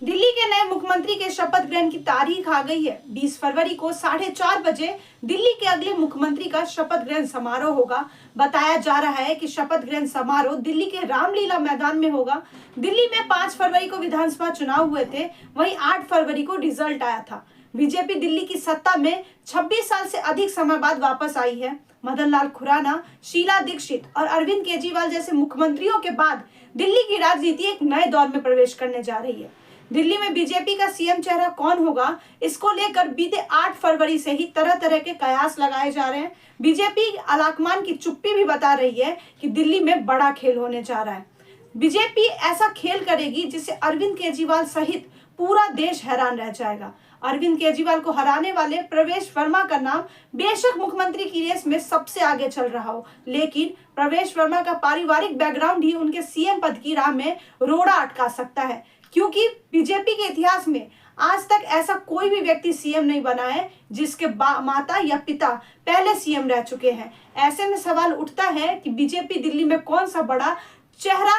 दिल्ली के नए मुख्यमंत्री के शपथ ग्रहण की तारीख आ गई है। 20 फरवरी को 4:30 बजे दिल्ली के अगले मुख्यमंत्री का शपथ ग्रहण समारोह होगा। बताया जा रहा है कि शपथ ग्रहण समारोह दिल्ली के रामलीला मैदान में होगा। दिल्ली में 5 फरवरी को विधानसभा चुनाव हुए थे, वहीं 8 फरवरी को रिजल्ट आया था। बीजेपी दिल्ली की सत्ता में 26 साल से अधिक समय बाद वापस आई है। मदन लाल खुराना, शीला दीक्षित और अरविंद केजरीवाल जैसे मुख्यमंत्रियों के बाद दिल्ली की राजनीति एक नए दौर में प्रवेश करने जा रही है। दिल्ली में बीजेपी का सीएम चेहरा कौन होगा, इसको लेकर बीते 8 फरवरी से ही तरह तरह के कयास लगाए जा रहे हैं। बीजेपी आलाकमान की चुप्पी भी बता रही है कि दिल्ली में बड़ा खेल होने जा रहा है। बीजेपी ऐसा खेल करेगी जिससे अरविंद केजरीवाल सहित पूरा देश हैरान रह जाएगा। अरविंद केजरीवाल को हराने वाले प्रवेश वर्मा का नाम बेशक मुख्यमंत्री की रेस में सबसे आगे चल रहा हो, लेकिन प्रवेश वर्मा का पारिवारिक बैकग्राउंड ही उनके सीएम पद की राह में रोड़ा अटका सकता है, क्योंकि बीजेपी के इतिहास में आज तक ऐसा कोई भी व्यक्ति सीएम नहीं बना है जिसके माता या पिता पहले सीएम रह चुके हैं। ऐसे में सवाल उठता है कि बीजेपी दिल्ली में कौन सा बड़ा चेहरा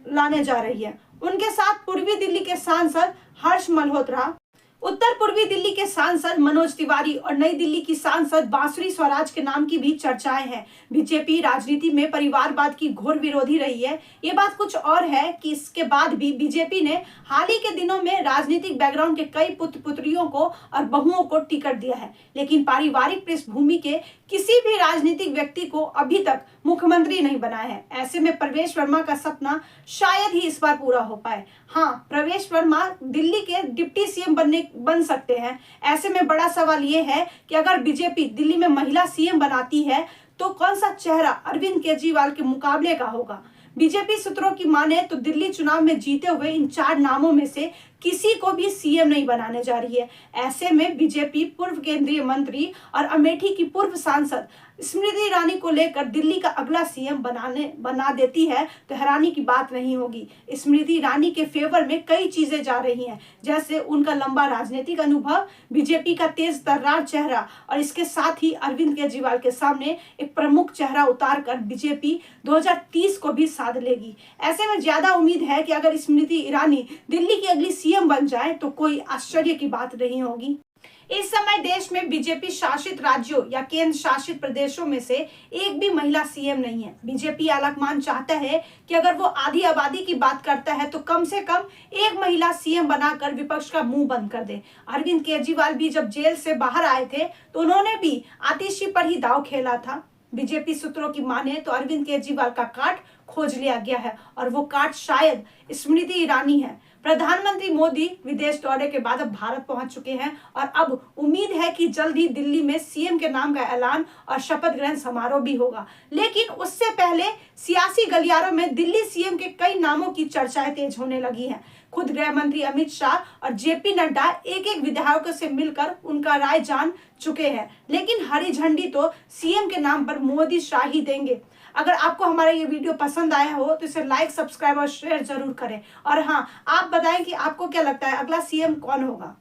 लाने जा रही है। उनके साथ पूर्वी दिल्ली के सांसद हर्ष मल्होत्रा, उत्तर पूर्वी दिल्ली के सांसद मनोज तिवारी और नई दिल्ली की सांसद बांसुरी स्वराज के नाम की भी चर्चाएं हैं। बीजेपी राजनीति में परिवारवाद की घोर विरोधी रही है। ये बात कुछ और है कि इसके बाद भी बीजेपी ने हाल ही के दिनों में राजनीतिक बैकग्राउंड के कई पुत्र पुत्रियों को और बहुओं को टिकट दिया है, लेकिन पारिवारिक पृष्ठभूमि के किसी भी राजनीतिक व्यक्ति को अभी तक मुख्यमंत्री नहीं बनाया है। ऐसे में प्रवेश वर्मा का सपना शायद ही इस बार पूरा हो पाए। हाँ, प्रवेश वर्मा दिल्ली के डिप्टी सीएम बन सकते हैं। ऐसे में बड़ा सवाल ये है कि अगर बीजेपी दिल्ली में महिला सीएम बनाती है तो कौन सा चेहरा अरविंद केजरीवाल के मुकाबले का होगा। बीजेपी सूत्रों की माने तो दिल्ली चुनाव में जीते हुए इन 4 नामों में से किसी को भी सीएम नहीं बनाने जा रही है। ऐसे में बीजेपी पूर्व केंद्रीय मंत्री और अमेठी की पूर्व सांसद स्मृति ईरानी को लेकर दिल्ली का अगला सीएम बना देती है तो हैरानी की बात नहीं होगी। स्मृति ईरानी के फेवर में कई चीजें जा रही हैं, जैसे उनका लंबा राजनीतिक अनुभव, बीजेपी का तेज तर्रार चेहरा और इसके साथ ही अरविंद केजरीवाल के सामने एक प्रमुख चेहरा उतार कर बीजेपी 2030 को भी साध लेगी। ऐसे में ज्यादा उम्मीद है कि अगर स्मृति ईरानी दिल्ली की अगली सीएम बन जाए तो कोई आश्चर्य की बात नहीं होगी। इस समय देश में बीजेपी शासित राज्यों या केंद्र शासित प्रदेशों में से एक भी महिला सीएम नहीं है। बीजेपी आलाकमान चाहता है कि अगर वो आधी आबादी की बात करता है तो कम से कम एक महिला सीएम बनाकर विपक्ष का मुंह बंद कर दे। अरविंद केजरीवाल भी जब जेल से बाहर आए थे तो उन्होंने भी आतिशी पर ही दांव खेला था। बीजेपी सूत्रों की माने तो अरविंद केजरीवाल का कार्ड खोज लिया गया है और वो कार्ड शायद स्मृति ईरानी है। प्रधानमंत्री मोदी विदेश दौरे के बाद अब भारत पहुंच चुके हैं और अब उम्मीद है कि जल्द ही दिल्ली में सीएम के नाम का ऐलान और शपथ ग्रहण समारोह भी होगा। लेकिन उससे पहले सियासी गलियारों में दिल्ली सीएम के कई नामों की चर्चाएं तेज होने लगी हैं। खुद गृह मंत्री अमित शाह और जेपी नड्डा एक एक विधायकों से मिलकर उनका राय जान चुके हैं, लेकिन हरी झंडी तो सीएम के नाम पर मोदी शाह ही देंगे। अगर आपको हमारा ये वीडियो पसंद आया हो तो इसे लाइक, सब्सक्राइब और शेयर जरूर करें। और हाँ, आप बताएं कि आपको क्या लगता है अगला सीएम कौन होगा।